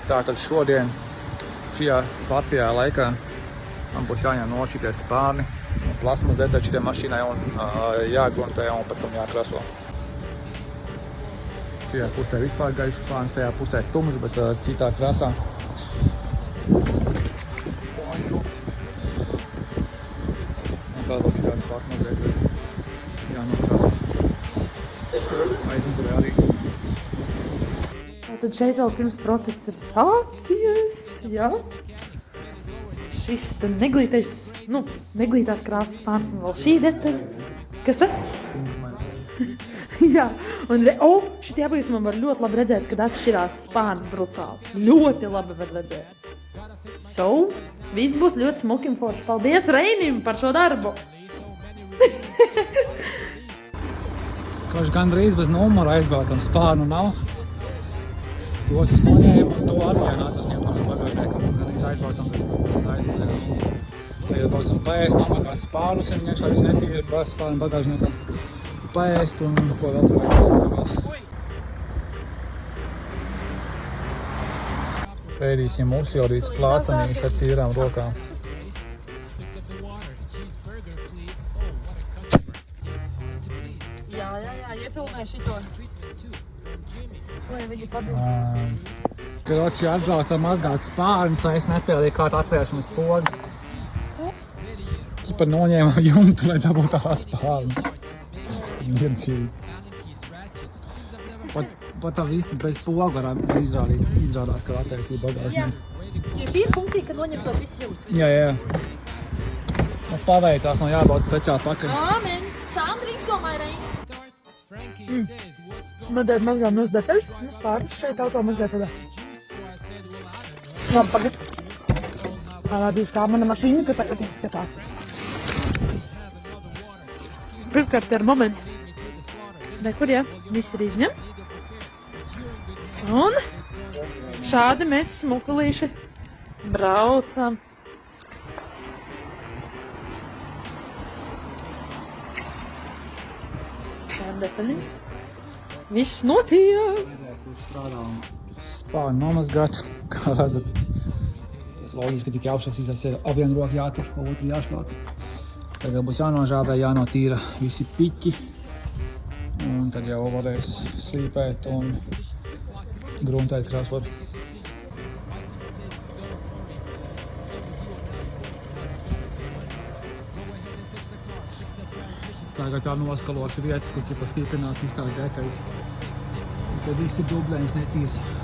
Tātad šodien, šajā slapjā laikā, man būs jāņem nošķītie spārni, plasmas detaļi šitai mašīnai un jāgruntē un pēc tam jākrāso. Šajā pusē vispār gaišs spārns, tajā pusē tumšs, bet citā krāsā. Un tāda šajās plasmas detaļas jānokrāso. Aizmugurē arī. Tad šeit vēl pirms process ir sācies, jā. Šis neglītās krāsas spārns un vēl šī detaļa. Kas tad? Jā, un šitie abīs man var ļoti labi redzēt, kad atšķirās spārni brutāli. Ļoti labi var redzēt. Viss būs ļoti smuki un forši. Paldies Reinim par šo darbu! Koši gandrīz bez numura aizbraucam, spārnu nav. Tos es noņēmu un to atpakaļ nācos ņemt no bagāžnieka un gandrīz aizbraucam bez aizbraucam. Tagad braucam paēst, nomazgāt spārnus, un iekšā viss netīri ir spārnu bagāžniekam paēst un ko vēl tur vajag. Pēdīsim uzsildīts plācanīši ar tīrām rokām. Jā, iefilmē šito. Lai viņi padzīst. Kroči atbrauca mazgāt spārnus, un es nespēlēju kādu atvēršanas pogu. Ķipa noņēmām jumtu, lai dabūtu tās spārnus. Miercīgi. Pat tā visi bez pogu varam izrādās, ka attaisīja bagāžnieku. Jo šī ir funkcija, ka noņem to visu jums. Jā. Paveicās, man jābrauc speciāli pakaļ. Āmen! Sandra izdomāja Reini. Mazliet mazgām nos detaļas, nos pāris šeit auto mazliet tādā. Labi, pagad. Parādīs kā mana mašīna, ka tagad izskatās. Pirmkārt ir moments. Nekur, jā, viss ir izņemts. Un šādi mēs smukulīši braucam. Detaļas. Viss notiek! Strādā un spārni nomazgāt, kā redzat. Tas loģiski tikai augšās ir abiem roku jātur, otru jāšlāc. Tagad būs jānožāvē, jānotīra visi piķi. Un tad jau varēs slīpēt un gruntēt krāsot. Tagad tā noskaloši vietas, kur ķipa stiprinās viss tās detaļas. Tad viss ir dublēns netīrs.